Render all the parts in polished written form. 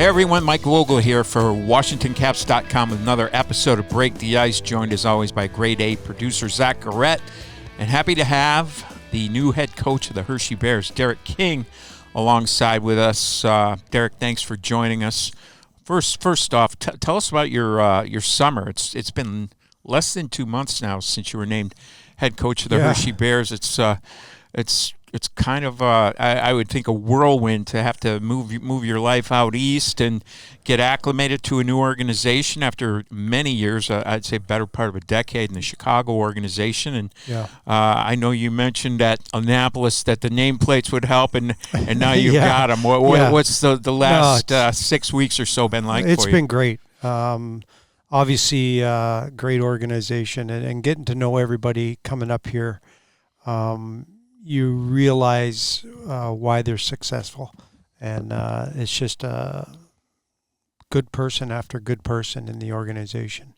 Hey everyone, Mike Vogel here for WashingtonCaps.com with another episode of Break the Ice, joined as always by grade A producer Zach Garrett, and happy to have the new head coach of the Hershey Bears, Derek King, alongside with us. Derek, thanks for joining us. First off, tell us about your summer. It's been less than 2 months now since you were named head coach of the Hershey Bears. It's kind of I would think a whirlwind to have to move your life out east and get acclimated to a new organization after many years. I'd say better part of a decade in the Chicago organization. And I know you mentioned at Annapolis that the nameplates would help, and now you've got them. What's the last 6 weeks or so been like for you? It's been great. Obviously, great organization, and getting to know everybody coming up here. You realize why they're successful, and it's just good person after good person in the organization.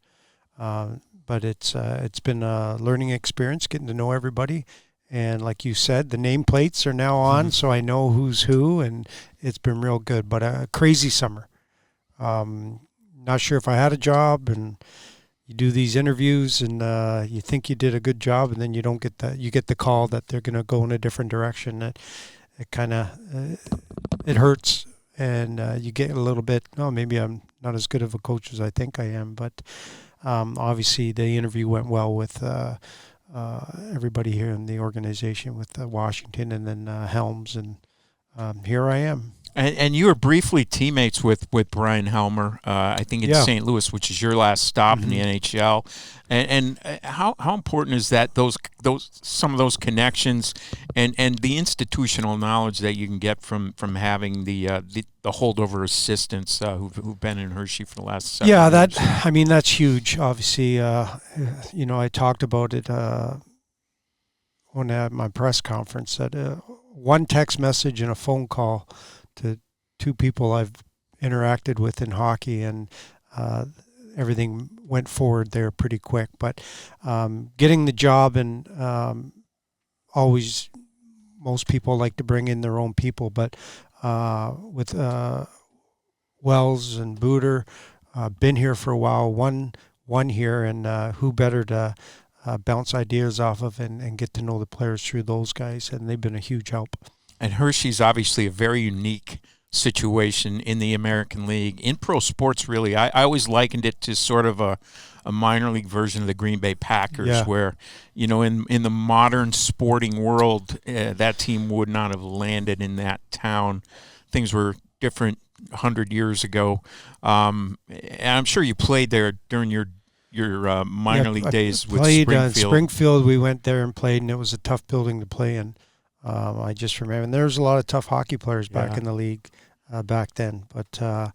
But it's been a learning experience, getting to know everybody, and like you said, the nameplates are now on, so I know who's who, and it's been real good. But a crazy summer. Not sure if I had a job, and you do these interviews and you think you did a good job, and then you don't get that. You get the call that they're going to go in a different direction. It kind of it hurts, and you get a little bit. Oh, maybe I'm not as good of a coach as I think I am. But obviously, the interview went well with everybody here in the organization, with Washington and then Helms, and here I am. And you were briefly teammates with Brian Helmer, I think in St. Louis, which is your last stop in the NHL. And how important is that? Those some of those connections and the institutional knowledge that you can get from having the holdover assistants who've been in Hershey for the last 7 years. That's huge. Obviously, I talked about it when I had my press conference, that one text message and a phone call to two people I've interacted with in hockey, and everything went forward there pretty quick. But getting the job, and always, most people like to bring in their own people, but with Wells and Booter, been here for a while, won here, and who better to bounce ideas off of and get to know the players through those guys, and they've been a huge help. And Hershey's obviously a very unique situation in the American League, in pro sports, really. I always likened it to sort of a minor league version of the Green Bay Packers, where, in the modern sporting world, that team would not have landed in that town. Things were different 100 years ago. And I'm sure you played there during your minor league days with Springfield. Springfield, we went there and played, and it was a tough building to play in. I just remember, and there was a lot of tough hockey players back in the league back then. But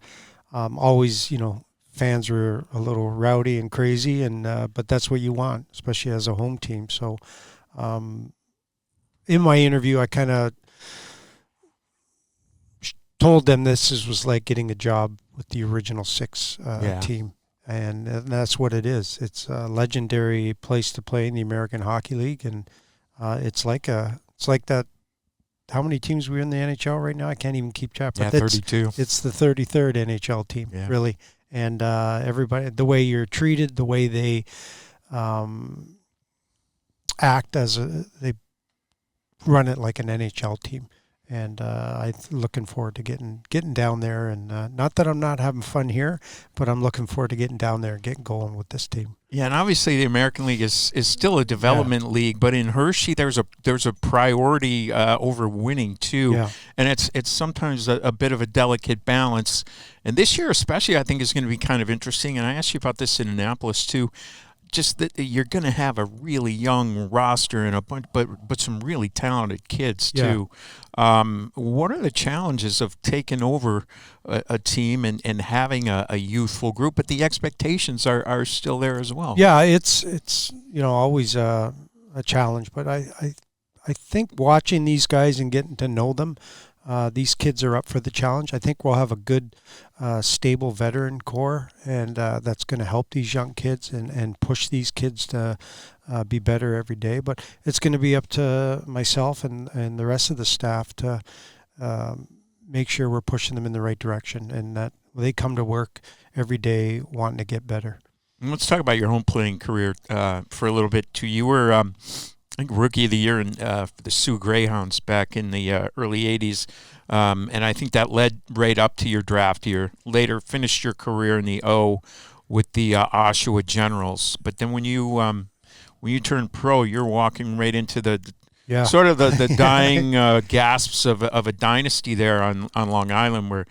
always, fans were a little rowdy and crazy, and but that's what you want, especially as a home team. So in my interview, I kind of told them this was like getting a job with the original six team. And that's what it is. It's a legendary place to play in the American Hockey League, and it's like that. How many teams we in the NHL right now? I can't even keep track. But 32. It's the 33rd NHL team, really. And everybody, the way you're treated, the way they act they run it like an NHL team. And I'm looking forward to getting down there, and not that I'm not having fun here, but I'm looking forward to getting down there and getting going with this team. Yeah, and obviously the American League is still a development league, but in Hershey there's a priority over winning too, and it's sometimes a bit of a delicate balance. And this year especially, I think, is going to be kind of interesting. And I asked you about this in Annapolis too. Just that you're going to have a really young roster and a bunch, but some really talented kids too. What are the challenges of taking over a team and having a youthful group? But the expectations are still there as well. Yeah, it's always a challenge. But I think watching these guys and getting to know them, these kids are up for the challenge. I think we'll have a good, stable veteran core, and that's going to help these young kids and push these kids to be better every day. But it's going to be up to myself and the rest of the staff to make sure we're pushing them in the right direction, and that they come to work every day wanting to get better. And let's talk about your home playing career for a little bit too. You were, I think, Rookie of the Year for the Sioux Greyhounds back in the early '80s, and I think that led right up to your draft year. Later, finished your career in the O with the Oshawa Generals. But then when you turned pro, you're walking right into the sort of the dying gasps of a dynasty there on Long Island, where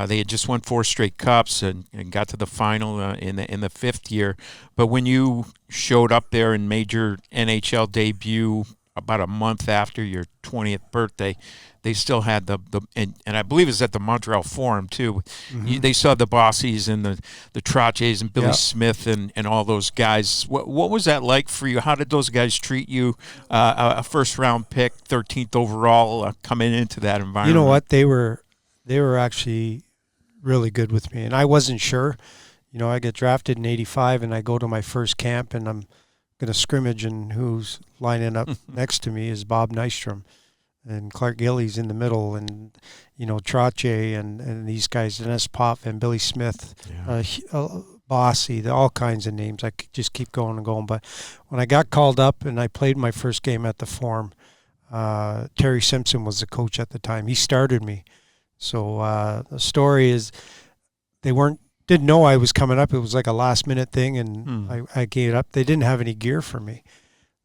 they had just won 4 straight cups and got to the final in the 5th year. But when you showed up there and made your NHL debut about a month after your 20th birthday, they still had and I believe it was at the Montreal Forum too. Mm-hmm. They saw the Bossies and the Trottiers and Billy Smith and all those guys. What was that like for you? How did those guys treat you? A first-round pick, 13th overall, coming into that environment. You know what? They were actually really good with me, and I wasn't sure. You know, I get drafted in '85, and I go to my first camp, and I'm going to scrimmage, and who's lining up next to me is Bob Nystrom. And Clark Gillies in the middle, and, you know, Trottier and these guys, Dennis Pop and Billy Smith, Bossy, all kinds of names. I could just keep going and going. But when I got called up and I played my first game at the Forum, Terry Simpson was the coach at the time. He started me. So the story is didn't know I was coming up. It was like a last-minute thing, and I gave up. They didn't have any gear for me.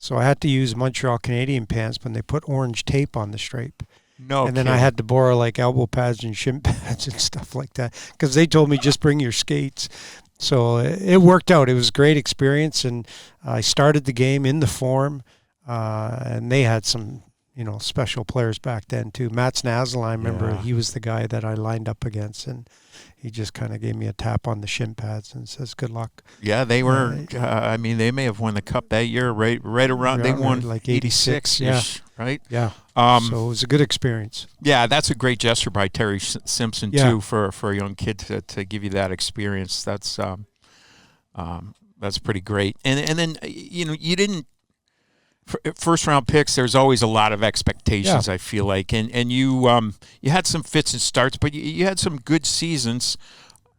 So I had to use Montreal Canadian pants, but they put orange tape on the stripe. And then I had to borrow like elbow pads and shin pads and stuff like that, because they told me just bring your skates. So it worked out. It was a great experience, and I started the game in the Forum, and they had some, you know, special players back then too. Matt Snazel, I remember he was the guy that I lined up against, and he just kind of gave me a tap on the shin pads and says, "Good luck." Yeah, they were. I mean, they may have won the cup that year, right around. They won like '86, right? Yeah. So it was a good experience. Yeah, that's a great gesture by Terry Simpson too for a young kid to give you that experience. That's pretty great. And then you know, you didn't. First round picks, there's always a lot of expectations, I feel like, and you had some fits and starts, but you had some good seasons,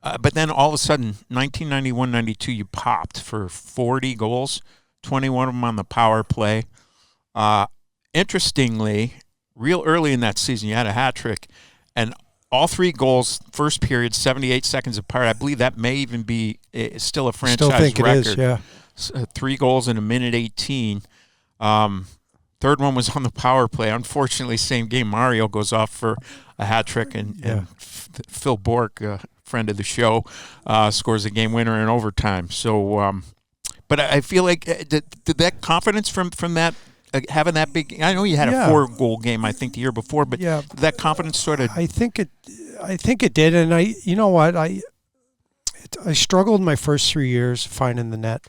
but then all of a sudden 1991-92 you popped for 40 goals, 21 of them on the power play. Interestingly, real early in that season you had a hat trick, and all 3 goals first period 78 seconds apart. I believe that may even be still a franchise record. It is, 3 goals in a minute 18. Third one was on the power play. Unfortunately, same game, Mario goes off for a hat trick, and Phil Bork, a friend of the show, scores a game winner in overtime. So, but I feel like did that confidence from that having that big? I know you had a 4-goal game, I think, the year before, but that confidence sort of. I think it did, and you know what, I struggled my first 3 years finding the net,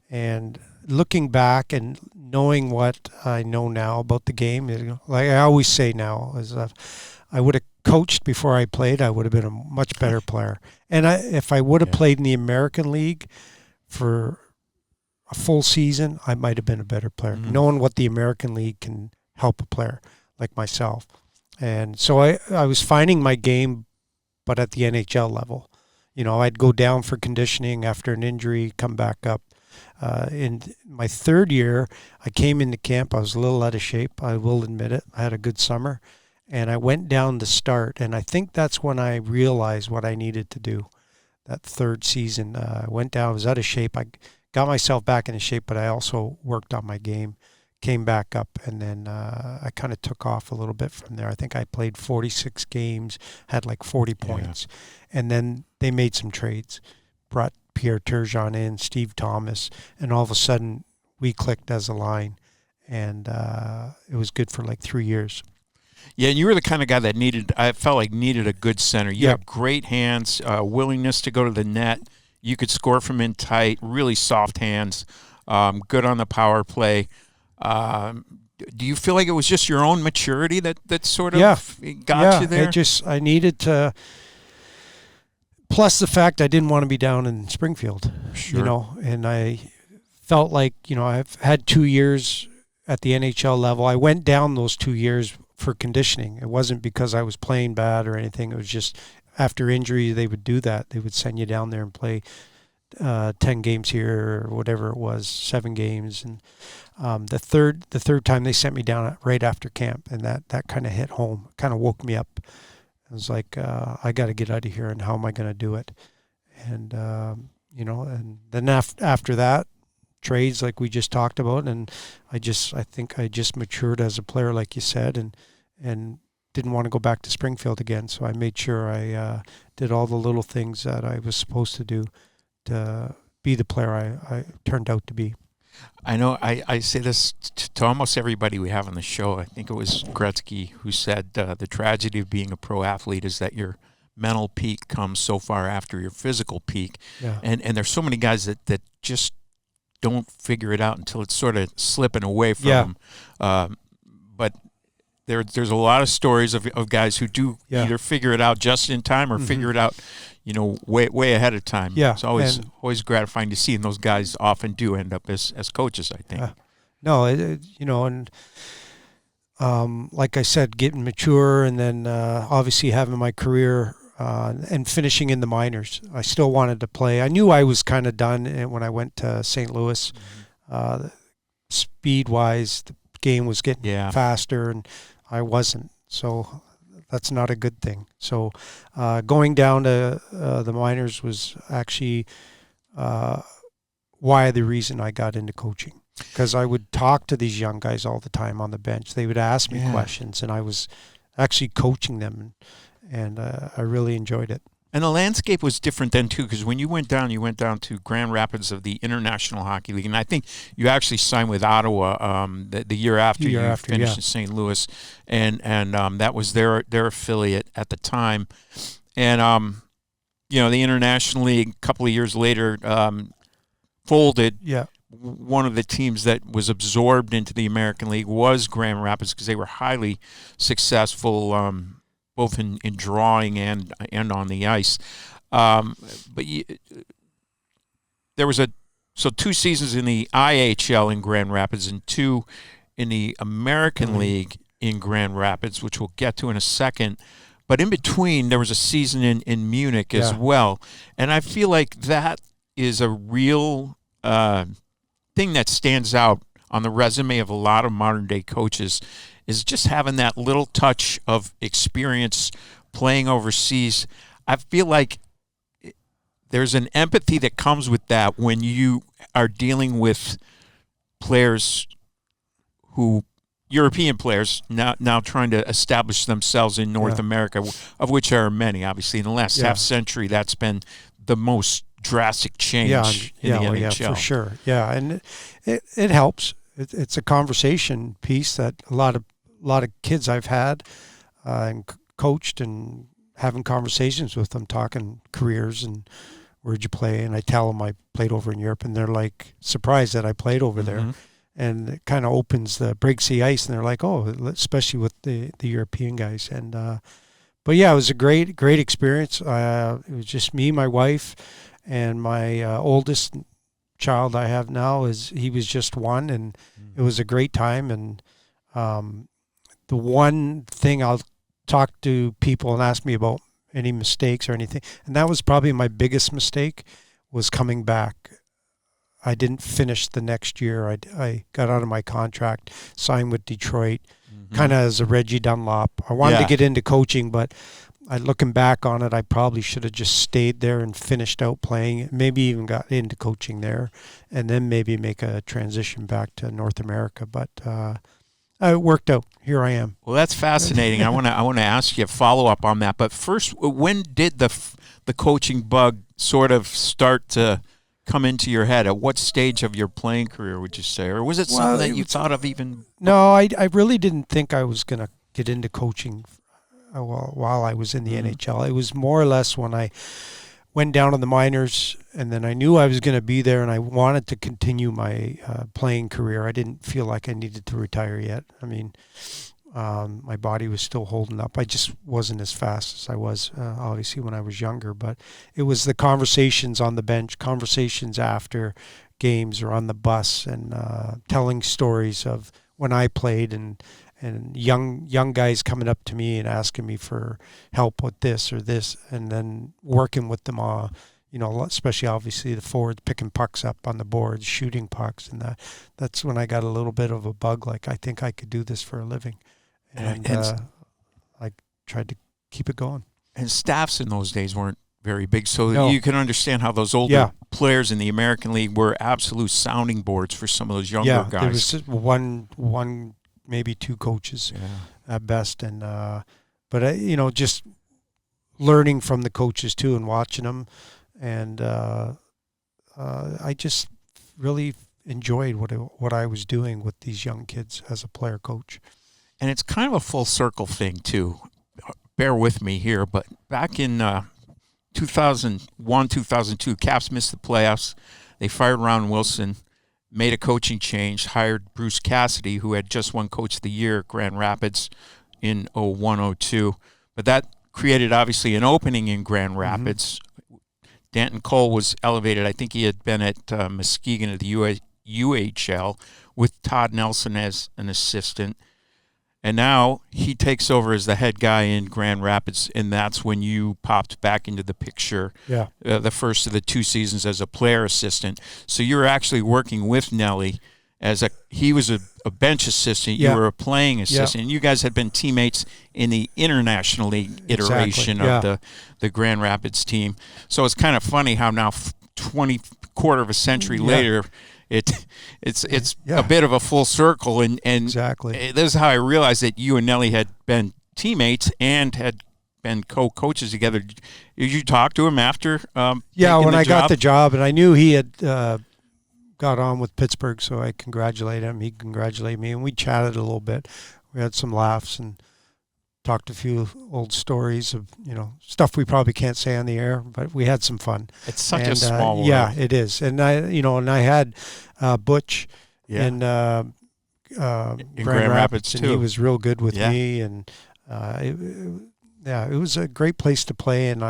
and looking back and knowing what I know now about the game, like I always say now, is I would have coached before I played, I would have been a much better player. And if I would have played in the American League for a full season, I might have been a better player, knowing what the American League can help a player like myself. And so I was finding my game, but at the NHL level. You know, I'd go down for conditioning after an injury, come back up. In my 3rd year, I came into camp. I was a little out of shape. I will admit it. I had a good summer, and I went down to start. And I think that's when I realized what I needed to do. That 3rd season, I went down. I was out of shape. I got myself back into shape, but I also worked on my game, came back up, and then I kind of took off a little bit from there. I think I played 46 games, had like 40 points, and then they made some trades, brought Pierre Turgeon in, Steve Thomas, and all of a sudden we clicked as a line, and it was good for like 3 years. Yeah, and you were the kind of guy that needed a good center. You had great hands, willingness to go to the net. You could score from in tight, really soft hands, good on the power play. Do you feel like it was just your own maturity that sort of got you there? I needed to. Plus the fact I didn't want to be down in Springfield, you know, and I felt like, you know, I've had 2 years at the NHL level. I went down those 2 years for conditioning. It wasn't because I was playing bad or anything. It was just after injury they would do that. They would send you down there and play 10 games here or whatever it was, 7 games. And the third time they sent me down right after camp, and that kind of hit home, kind of woke me up. I was like, I got to get out of here, and how am I going to do it? And and then after that, trades like we just talked about, and I think I just matured as a player, like you said, and didn't want to go back to Springfield again. So I made sure I did all the little things that I was supposed to do to be the player I turned out to be. I know I say this to almost everybody we have on the show. I think it was Gretzky who said the tragedy of being a pro athlete is that your mental peak comes so far after your physical peak. Yeah. And there's so many guys that just don't figure it out until it's sort of slipping away from them. But there's a lot of stories of guys who do either figure it out just in time or figure it out, way ahead of time. Yeah. It's always gratifying to see, and those guys often do end up as coaches, I think. Like I said, getting mature, and then obviously having my career and finishing in the minors. I still wanted to play. I knew I was kind of done when I went to St. Louis. Speed-wise, the game was getting faster, and I wasn't. So that's not a good thing. So going down to the minors was actually the reason I got into coaching. Because I would talk to these young guys all the time on the bench. They would ask me questions, and I was actually coaching them, and I really enjoyed it. And the landscape was different then, too, because when you went down to Grand Rapids of the International Hockey League, and I think you actually signed with Ottawa the year after you finished in St. Louis, and that was their affiliate at the time. And, the International League, a couple of years later, folded. Yeah. One of the teams that was absorbed into the American League was Grand Rapids because they were highly successful, both in drawing and on the ice. There was 2 seasons in the IHL in Grand Rapids and 2 in the American League in Grand Rapids, which we'll get to in a second. But in between, there was a season in Munich as well. And I feel like that is a real thing that stands out on the resume of a lot of modern-day coaches is just having that little touch of experience playing overseas. I feel like there's an empathy that comes with that when you are dealing with players European players now trying to establish themselves in North America, of which there are many, obviously. In the last half century, that's been the most drastic change in the NHL. Yeah, for sure. Yeah, and it helps. It's a conversation piece that a lot of kids I've had and coached and having conversations with them, talking careers and where'd you play, and I tell them I played over in Europe, and they're like surprised that I played over there, and it kind of breaks the ice, and they're like, oh, especially with the European guys, and but yeah, it was a great experience. It was just me, my wife, and my oldest child I have now he was just 1, and it was a great time. And the one thing I'll talk to people and ask me about any mistakes or anything, and that was probably my biggest mistake, was coming back. I didn't finish the next year. I got out of my contract, signed with Detroit, kind of as a Reggie Dunlop. I wanted to get into coaching, but looking back on it, I probably should have just stayed there and finished out playing, maybe even got into coaching there, and then maybe make a transition back to North America. But it worked out. Here I am. Well, that's fascinating. I want to ask you a follow-up on that. But first, when did the coaching bug sort of start to come into your head? At what stage of your playing career would you say? Or was it something that you thought of even? No, I really didn't think I was going to get into coaching while I was in the NHL. It was more or less when I went down to the minors, and then I knew I was going to be there, and I wanted to continue my playing career. I didn't feel like I needed to retire yet. I mean, my body was still holding up. I just wasn't as fast as I was, obviously, when I was younger. But it was the conversations on the bench, conversations after games or on the bus, and telling stories of when I played, and young guys coming up to me and asking me for help with this or this, and then working with them, especially obviously the forwards picking pucks up on the boards, shooting pucks, and that's when I got a little bit of a bug. Like, I think I could do this for a living, and I tried to keep it going. And staffs in those days weren't very big, so No. you can understand how those older players in the American League were absolute sounding boards for some of those younger guys. There was just one, maybe two coaches at best, and but just learning from the coaches too and watching them, and I just really enjoyed what I was doing with these young kids as a player coach. And it's kind of a full circle thing too. Bear with me here, but back in 2001, 2002, Caps missed the playoffs. They fired Ron Wilson, made a coaching change, hired Bruce Cassidy, who had just won Coach of the Year at Grand Rapids in 01-02. But that created, obviously, an opening in Grand Rapids. Danton Cole was elevated. I think he had been at Muskegon at the UHL with Todd Nelson as an assistant. And now he takes over as the head guy in Grand Rapids, and that's when you popped back into the picture. The first of the 2 seasons as a player assistant. So you're actually working with Nelly he was a bench assistant. You were a playing assistant. And you guys had been teammates in the International League iteration of the Grand Rapids team. So it's kind of funny how now quarter of a century later, it's a bit of a full circle, and exactly. This is how I realized that you and Nelly had been teammates and had been co-coaches together. Did you talk to him after? When I got the job, and I knew he had got on with Pittsburgh, so I congratulated him. He congratulated me, and we chatted a little bit. We had some laughs and talked a few old stories of stuff we probably can't say on the air, but we had some fun. It's such a small world. Yeah, it is. And I had Butch in Grand Rapids too. And he was real good with me, and it was a great place to play. And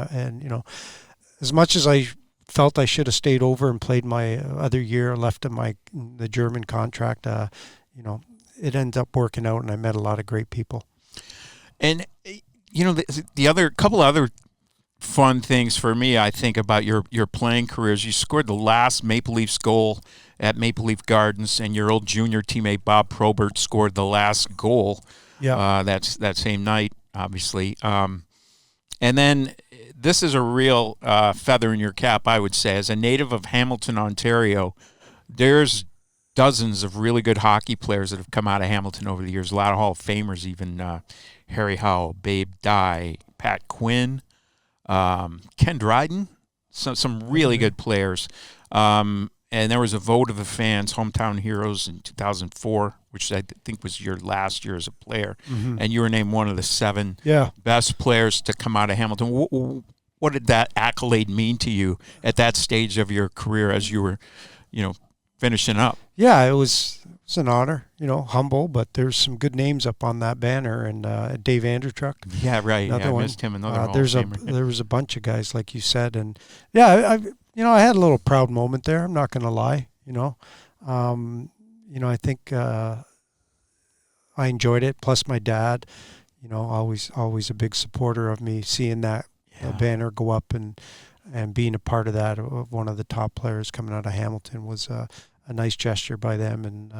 as much as I felt I should have stayed over and played my other year left of the German contract, it ended up working out, and I met a lot of great people. And the other couple other fun things for me, I think, about your playing careers, you scored the last Maple Leafs goal at Maple Leaf Gardens, and your old junior teammate Bob Probert scored the last goal. That same night, obviously. And then this is a real feather in your cap, I would say. As a native of Hamilton, Ontario, there's dozens of really good hockey players that have come out of Hamilton over the years. A lot of Hall of Famers, even Harry Howell, Babe Dye, Pat Quinn, Ken Dryden, some really good players. And there was a vote of the fans, Hometown Heroes in 2004, which I think was your last year as a player. And you were named one of the 7 best players to come out of Hamilton. What did that accolade mean to you at that stage of your career as you were, finishing up? Yeah, it was an honor, humble, but there's some good names up on that banner, and Dave Andrechuk. Yeah, right. I missed him. Another Hall of Famer. There was a bunch of guys, like you said, and I had a little proud moment there. I'm not going to lie. I think I enjoyed it. Plus, my dad, always a big supporter of me. Seeing that banner go up and being a part of that, of one of the top players coming out of Hamilton, was a nice gesture by them, and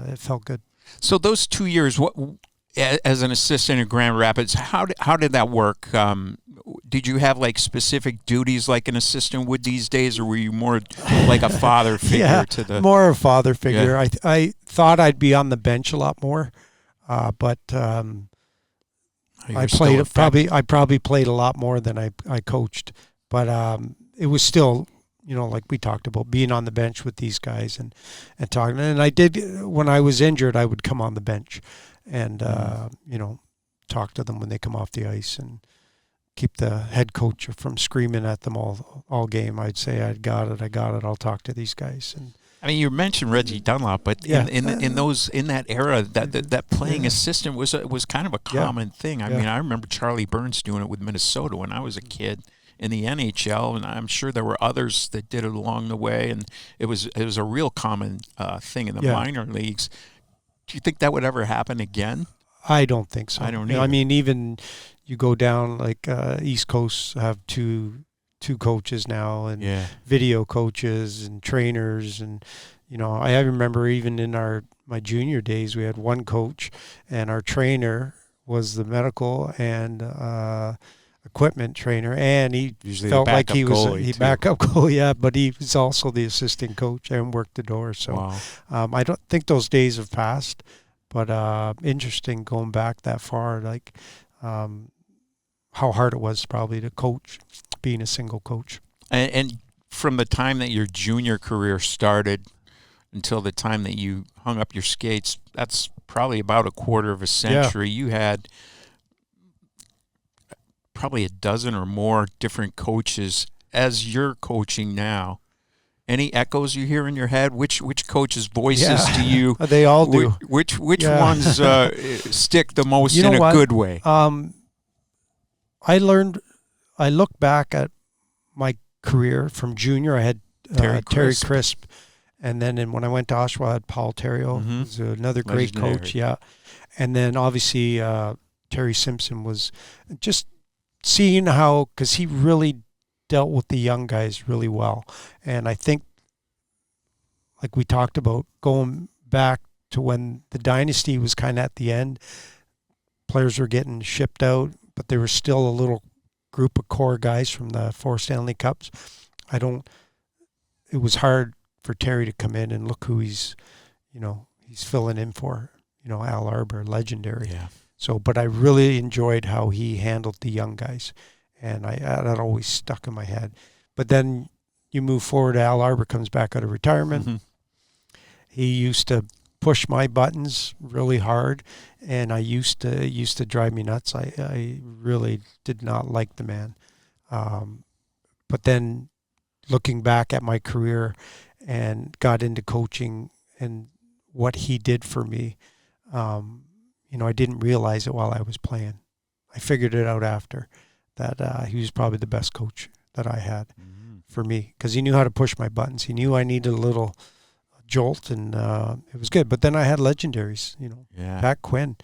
it felt good. So those 2 years, what as an assistant in Grand Rapids, how did that work? Did you have like specific duties like an assistant would these days, or were you more like a father figure to the? More a father figure. Yeah. I thought I'd be on the bench a lot more, but I probably played a lot more than I coached. But it was still, like we talked about, being on the bench with these guys and talking. And I did, when I was injured, I would come on the bench and talk to them when they come off the ice and keep the head coach from screaming at them all game. I'd say, I got it. I'll talk to these guys. And I mean, you mentioned Reggie Dunlop, but in that era, that playing assistant was kind of a common thing. I mean, I remember Charlie Burns doing it with Minnesota when I was a kid in the NHL, and I'm sure there were others that did it along the way. And it was a real common thing in the minor leagues. Do you think that would ever happen again? I don't think so. I don't either. I mean, even you go down like East Coast have two coaches now, and video coaches and trainers, and I remember even in my junior days we had one coach, and our trainer was the medical and equipment trainer, and he usually felt like he was a backup goalie, yeah, but he was also the assistant coach and worked the door. So I don't think those days have passed, but interesting going back that far, like how hard it was probably to coach, being a single coach. And from the time that your junior career started until the time that you hung up your skates, that's probably about a quarter of a century. Yeah. You had probably a dozen or more different coaches. As you're coaching now, any echoes you hear in your head? Which coaches' voices do you? They all do. Which ones stick the most in a good way? I look back at my career from junior. I had Terry Crisp. And then when I went to Oshawa, I had Paul Terrio, who's another great coach. Yeah. And then obviously Terry Simpson was just seeing how, because he really dealt with the young guys really well. And I think, like we talked about, going back to when the dynasty was kind of at the end, players were getting shipped out, but there was still a little group of core guys from the 4 Stanley Cups. It was hard for Terry to come in and look who he's filling in for, Al Arbour, legendary. Yeah. So, but I really enjoyed how he handled the young guys, and that always stuck in my head. But then you move forward, Al Arbour comes back out of retirement. Mm-hmm. He used to push my buttons really hard, and I used to drive me nuts. I really did not like the man. But then looking back at my career and got into coaching and what he did for me, I didn't realize it while I was playing. I figured it out after that he was probably the best coach that I had for me, because he knew how to push my buttons. He knew I needed a little jolt, and it was good. But then I had legendaries, Pat Quinn,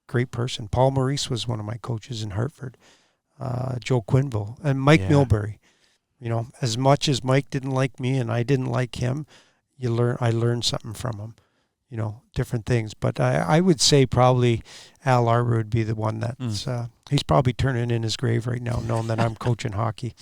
great person. Paul Maurice was one of my coaches in Hartford. Joe Quinville and Mike Milbury. As much as Mike didn't like me and I didn't like him, I learned something from him, different things. But I would say probably Al Arbour would be the one that's he's probably turning in his grave right now, knowing that I'm coaching hockey.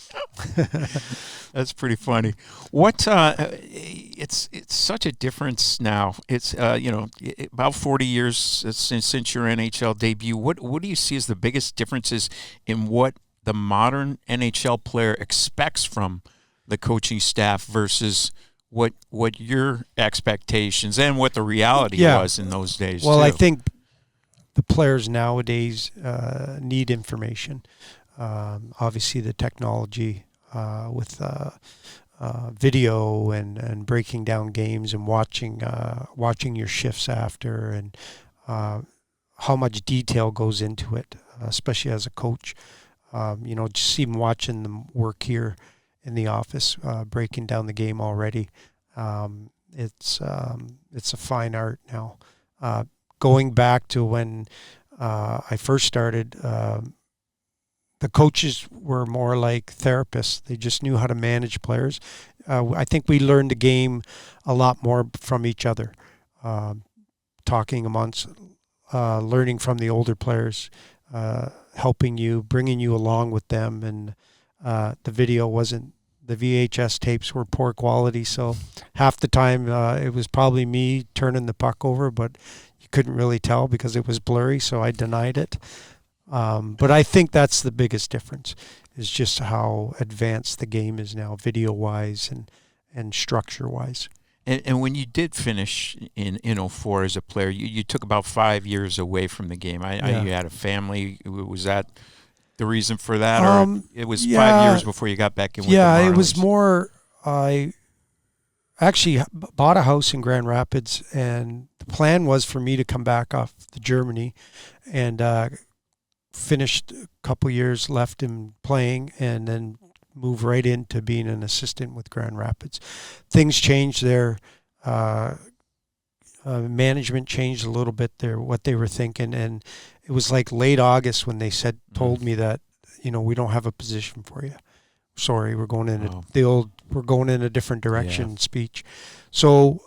That's pretty funny. What it's such a difference now. It's about 40 years since your NHL debut. What do you see as the biggest differences in what the modern NHL player expects from the coaching staff versus what your expectations and what the reality was in those days? Well, too? I think the players nowadays need information. Obviously, the technology with video and breaking down games and watching your shifts after, and how much detail goes into it, especially as a coach. Just even watching them work here in the office, breaking down the game already. It's a fine art now. Going back to when I first started, the coaches were more like therapists. They just knew how to manage players. I think we learned the game a lot more from each other, talking amongst, learning from the older players, helping you, bringing you along with them. And the VHS tapes were poor quality, so half the time it was probably me turning the puck over, but you couldn't really tell because it was blurry, so I denied it. But I think that's the biggest difference, is just how advanced the game is now, video-wise and structure-wise. And when you did finish in 04 as a player, you took about 5 years away from the game. You had a family. Was that the reason for that, or it was 5 years before you got back in with the Marlies? It was more, I actually bought a house in Grand Rapids, and the plan was for me to come back off to Germany and finished a couple years left in playing, and then move right into being an assistant with Grand Rapids. Things changed there. management changed a little bit there, what they were thinking, and it was like late August when they told me that, we don't have a position for you. Sorry, we're going in we're going in a different direction speech. So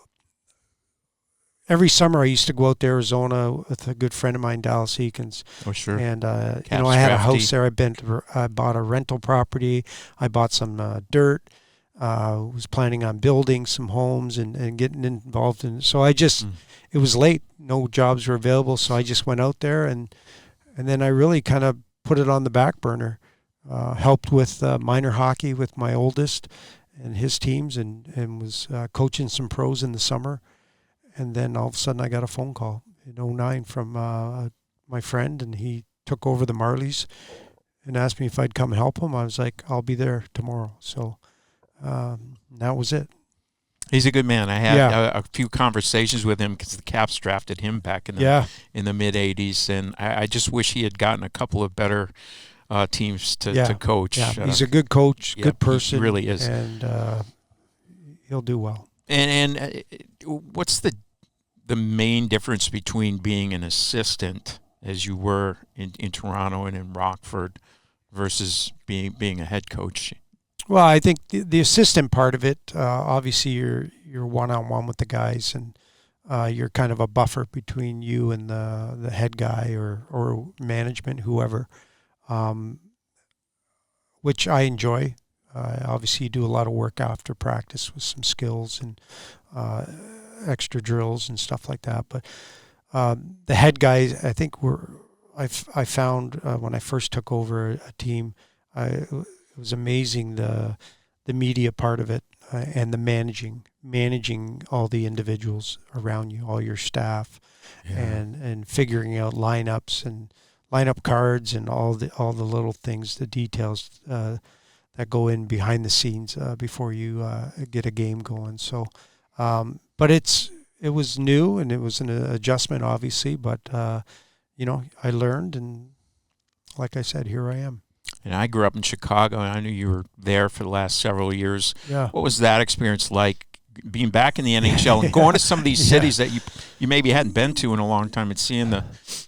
every summer I used to go out to Arizona with a good friend of mine, Dallas Eakins. Oh, sure. And, I had a house there. I bought a rental property. I bought some dirt. Was planning on building some homes and getting involved in it. So it was late. No jobs were available. So I just went out there and then I really kind of put it on the back burner. Helped with minor hockey with my oldest and his teams and was coaching some pros in the summer. And then all of a sudden I got a phone call in 2009 from my friend, and he took over the Marlies and asked me if I'd come help him. I was like, I'll be there tomorrow. So that was it. He's a good man. I had a few conversations with him because the Caps drafted him back in the mid '80s, and I just wish he had gotten a couple of better teams to coach. Yeah, he's a good coach, good person. He really is, and he'll do well. And what's the main difference between being an assistant, as you were in Toronto and in Rockford, versus being a head coach? Well, I think the assistant part of it, obviously you're one-on-one with the guys, and you're kind of a buffer between you and the head guy or management, whoever, which I enjoy. Obviously, you do a lot of work after practice with some skills and extra drills and stuff like that. But the head guys, I think I found when I first took over a team, it was amazing the media part of it and the managing all the individuals around you, all your staff, and figuring out lineups and lineup cards and all the little things, the details that go in behind the scenes before you get a game going. So, but it was new and it was an adjustment, obviously. But I learned, and like I said, here I am. And I grew up in Chicago, and I knew you were there for the last several years. Yeah. What was that experience like, being back in the NHL and going to some of these cities that you maybe hadn't been to in a long time, and seeing the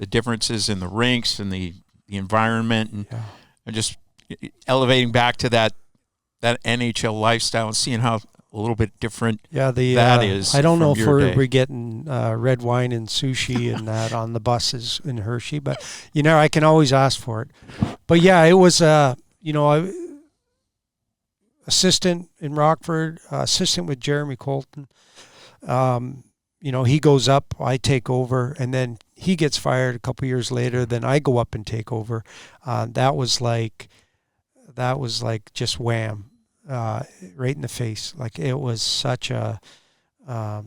differences in the rinks and the environment, and just elevating back to that NHL lifestyle and seeing how a little bit different that is. I don't know if we're getting red wine and sushi and that on the buses in Hershey, but I can always ask for it. But yeah, it was assistant in Rockford, assistant with Jeremy Colton. He goes up, I take over, and then he gets fired a couple years later. Then I go up and take over. That was like just wham. Right in the face. Like, it was such a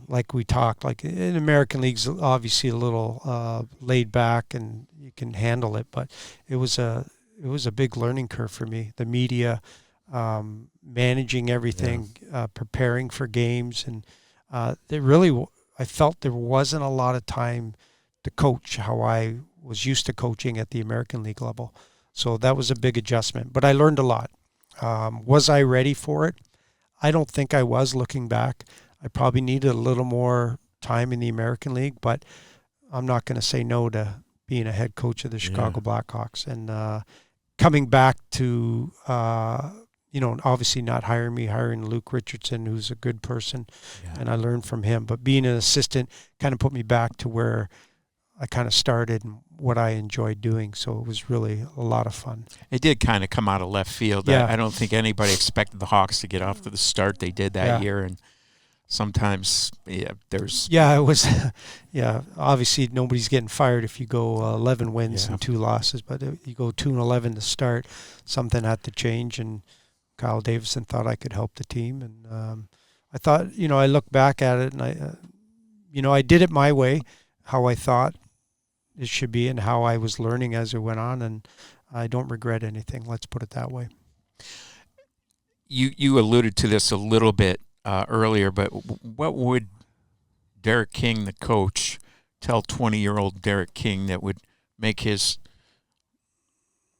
like we talked, like in American leagues, obviously a little laid back and you can handle it, but it was a big learning curve for me. The media, managing everything, preparing for games, and I felt there wasn't a lot of time to coach how I was used to coaching at the American League level. So that was a big adjustment, but I learned a lot. Was I ready for it? I don't think I was, looking back. I probably needed a little more time in the American League, but I'm not going to say no to being a head coach of the Chicago Blackhawks. And coming back to, obviously not hiring Luke Richardson, who's a good person, and I learned from him. But being an assistant kind of put me back to where I kind of started and what I enjoyed doing. So it was really a lot of fun. It did kind of come out of left field. Yeah. I don't think anybody expected the Hawks to get off to the start they did that year. And sometimes, there's... Yeah, it was... obviously nobody's getting fired if you go 11 wins and 2 losses. But you go 2-11 to start, something had to change. And Kyle Davison thought I could help the team. And I thought, I look back at it and I did it my way, how I thought it should be and how I was learning as it went on, and I don't regret anything. Let's put it that way. You alluded to this a little bit earlier, but what would Derek King, the coach, tell 20-year-old Derek King that would make his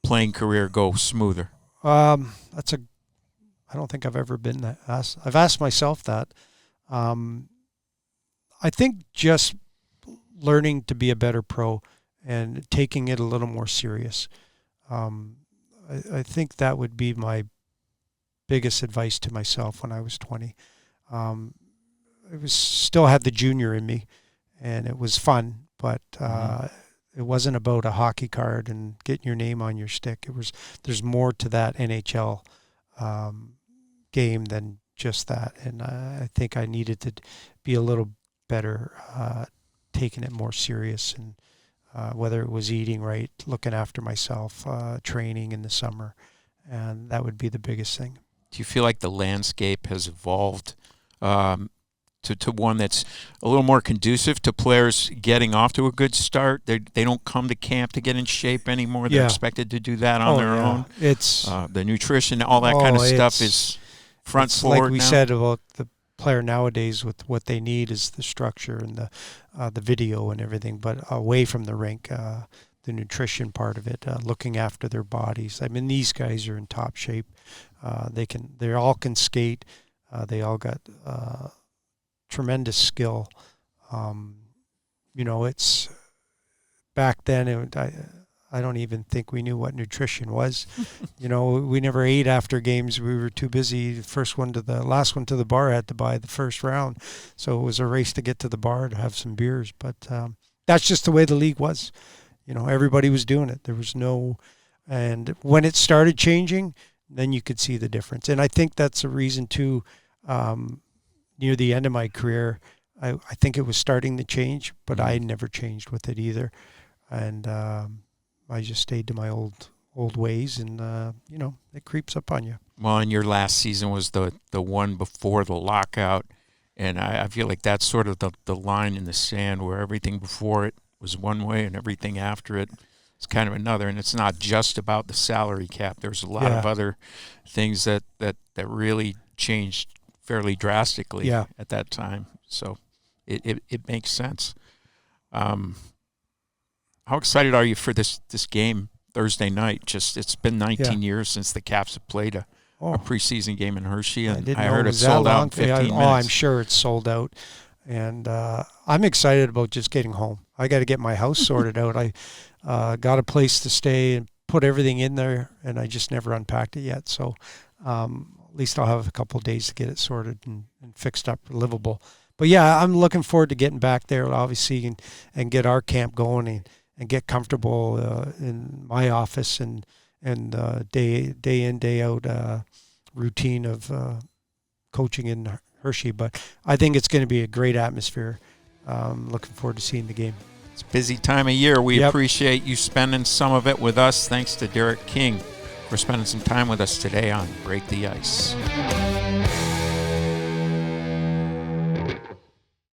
playing career go smoother? I don't think I've ever been asked. I've asked myself that. I think just learning to be a better pro and taking it a little more serious. I think that would be my biggest advice to myself when I was 20. Still had the junior in me, and it was fun, but it wasn't about a hockey card and getting your name on your stick. There's more to that NHL game than just that, and I think I needed to be a little better, taking it more serious, and whether it was eating right, looking after myself, training in the summer, and that would be the biggest thing. Do you feel like the landscape has evolved to one that's a little more conducive to players getting off to a good start? They don't come to camp to get in shape anymore. They're expected to do that on their own. It's the nutrition, all that kind of stuff is front forward. Like we now. said about the player nowadays, with what they need is the structure and the video and everything, but away from the rink, the nutrition part of it, looking after their bodies. I mean, these guys are in top shape. They all can skate. They all got tremendous skill. It's back then. I don't even think we knew what nutrition was. We never ate after games. We were too busy. The last one to the bar had to buy the first round, so it was a race to get to the bar to have some beers. But that's just the way the league was. Everybody was doing it. There was no, and when it started changing, then you could see the difference. And I think that's a reason too. Near the end of my career, I think it was starting to change, but I never changed with it either. And I just stayed to my old ways, and it creeps up on you. Well, and your last season was the one before the lockout, and I feel like that's sort of the line in the sand where everything before it was one way and everything after it is kind of another. And it's not just about the salary cap. There's a lot of other things that really changed fairly drastically at that time. So it makes sense. How excited are you for this game Thursday night? It's been 19 years since the Caps have played a preseason game in Hershey, and I heard it's sold out in 15 minutes. I'm sure it's sold out, and I'm excited about just getting home. I got to get my house sorted out. I got a place to stay and put everything in there, and I just never unpacked it yet. So at least I'll have a couple of days to get it sorted and fixed up, livable. But yeah, I'm looking forward to getting back there, obviously, and get our camp going and get comfortable in my office and day in, day out routine of coaching in Hershey. But I think it's going to be a great atmosphere. Looking forward to seeing the game. It's a busy time of year. We appreciate you spending some of it with us. Thanks to Derek King for spending some time with us today on Break the Ice.